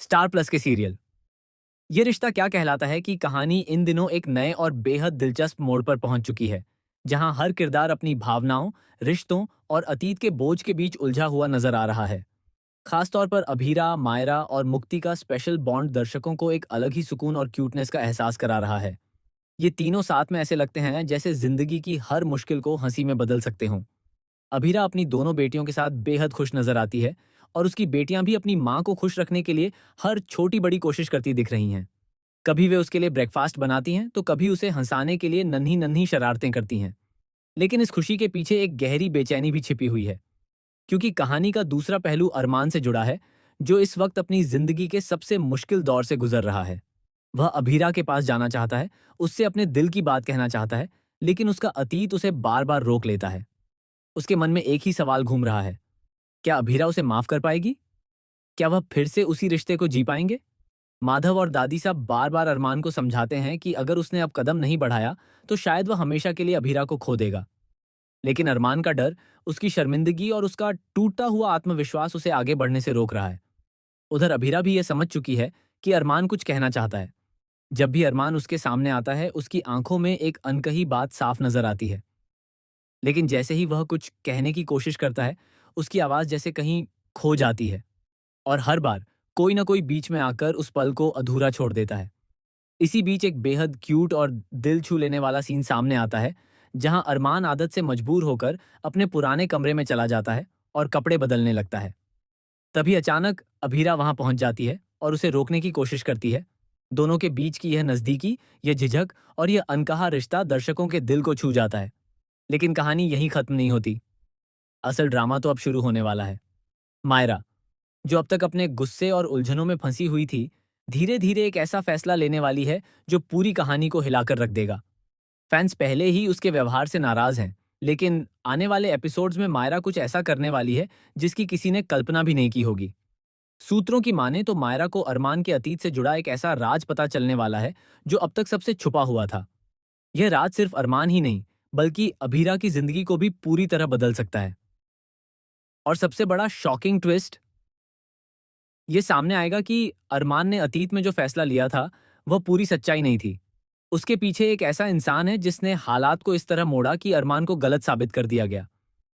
Star plus के serial ये रिश्ता क्या कहलाता है कि कहानी इन दिनों एक नए और बेहद दिलचस्प मोड़ पर पहुंच चुकी है, जहां हर किरदार अपनी भावनाओं, रिश्तों और अतीत के बोझ के बीच उलझा हुआ नजर आ रहा है। खासतौर पर अभीरा, मायरा और मुक्ति का स्पेशल बॉन्ड दर्शकों को एक अलग ही सुकून और क्यूटनेस का एहसास करा रहा है। ये तीनों साथ में ऐसे लगते हैं जैसे जिंदगी की हर मुश्किल को हंसी में बदल सकते हों। अभीरा अपनी दोनों बेटियों के साथ बेहद खुश नजर आती है और उसकी बेटियां भी अपनी मां को खुश रखने के लिए हर छोटी बड़ी कोशिश करती दिख रही हैं। कभी वे उसके लिए ब्रेकफास्ट बनाती हैं तो कभी उसे हंसाने के लिए नन्ही नन्ही शरारतें करती हैं। लेकिन इस खुशी के पीछे एक गहरी बेचैनी भी छिपी हुई है, क्योंकि कहानी का दूसरा पहलू अरमान से जुड़ा है, जो इस वक्त अपनी जिंदगी के सबसे मुश्किल दौर से गुजर रहा है। वह अभीरा के पास जाना चाहता है, उससे अपने दिल की बात कहना चाहता है, लेकिन उसका अतीत उसे बार बार रोक लेता है। उसके मन में एक ही सवाल घूम रहा है, क्या अभीरा उसे माफ कर पाएगी? क्या वह फिर से उसी रिश्ते को जी पाएंगे? माधव और दादी साहब बार बार अरमान को समझाते हैं कि अगर उसने अब कदम नहीं बढ़ाया तो शायद वह हमेशा के लिए अभीरा को खो देगा। लेकिन अरमान का डर, उसकी शर्मिंदगी और उसका टूटता हुआ आत्मविश्वास उसे आगे बढ़ने से रोक रहा है। उधर अभीरा भी यह समझ चुकी है कि अरमान कुछ कहना चाहता है। जब भी अरमान उसके सामने आता है, उसकी आंखों में एक अनकही बात साफ नजर आती है। लेकिन जैसे ही वह कुछ कहने की कोशिश करता है, उसकी आवाज जैसे कहीं खो जाती है और हर बार कोई ना कोई बीच में आकर उस पल को अधूरा छोड़ देता है। इसी बीच एक बेहद क्यूट और दिल छू लेने वाला सीन सामने आता है, जहां अरमान आदत से मजबूर होकर अपने पुराने कमरे में चला जाता है और कपड़े बदलने लगता है। तभी अचानक अभीरा वहां पहुंच जाती है और उसे रोकने की कोशिश करती है। दोनों के बीच की यह नजदीकी, यह झिझक और यह अनकहा रिश्ता दर्शकों के दिल को छू जाता है। लेकिन कहानी यहीं खत्म नहीं होती। असल ड्रामा तो अब शुरू होने वाला है। मायरा, जो अब तक अपने गुस्से और उलझनों में फंसी हुई थी, धीरे धीरे एक ऐसा फैसला लेने वाली है जो पूरी कहानी को हिलाकर रख देगा। फैंस पहले ही उसके व्यवहार से नाराज हैं, लेकिन आने वाले एपिसोड्स में मायरा कुछ ऐसा करने वाली है जिसकी किसी ने कल्पना भी नहीं की होगी। सूत्रों की माने तो मायरा को अरमान के अतीत से जुड़ा एक ऐसा राज पता चलने वाला है जो अब तक सबसे छुपा हुआ था। यह राज सिर्फ अरमान ही नहीं, बल्कि अभीरा की जिंदगी को भी पूरी तरह बदल सकता है। और सबसे बड़ा शॉकिंग ट्विस्ट ये सामने आएगा कि अरमान ने अतीत में जो फैसला लिया था, वह पूरी सच्चाई नहीं थी। उसके पीछे एक ऐसा इंसान है जिसने हालात को इस तरह मोड़ा कि अरमान को गलत साबित कर दिया गया।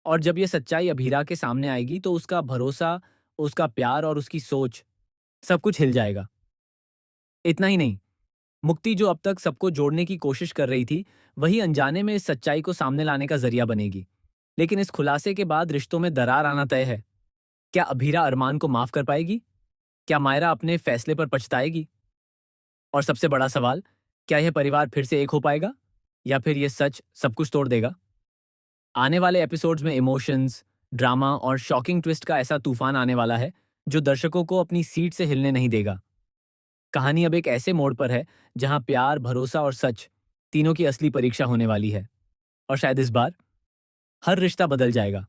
और जब यह सच्चाई अभीरा के सामने आएगी तो उसका भरोसा, उसका प्यार और उसकी सोच, सब कुछ हिल जाएगा। इतना ही नहीं, मुक्ति जो अब तक सबको जोड़ने की कोशिश कर रही थी, वही अनजाने में इस सच्चाई को सामने लाने का जरिया बनेगी। लेकिन इस खुलासे के बाद रिश्तों में दरार आना तय है। क्या अभीरा अरमान को माफ कर पाएगी? क्या मायरा अपने फैसले पर पछताएगी? और सबसे बड़ा सवाल, क्या यह परिवार फिर से एक हो पाएगा या फिर यह सच सब कुछ तोड़ देगा? आने वाले एपिसोड्स में इमोशंस, ड्रामा और शॉकिंग ट्विस्ट का ऐसा तूफान आने वाला है जो दर्शकों को अपनी सीट से हिलने नहीं देगा। कहानी अब एक ऐसे मोड़ पर है जहां प्यार, भरोसा और सच, तीनों की असली परीक्षा होने वाली है। और शायद इस बार हर रिश्ता बदल जाएगा।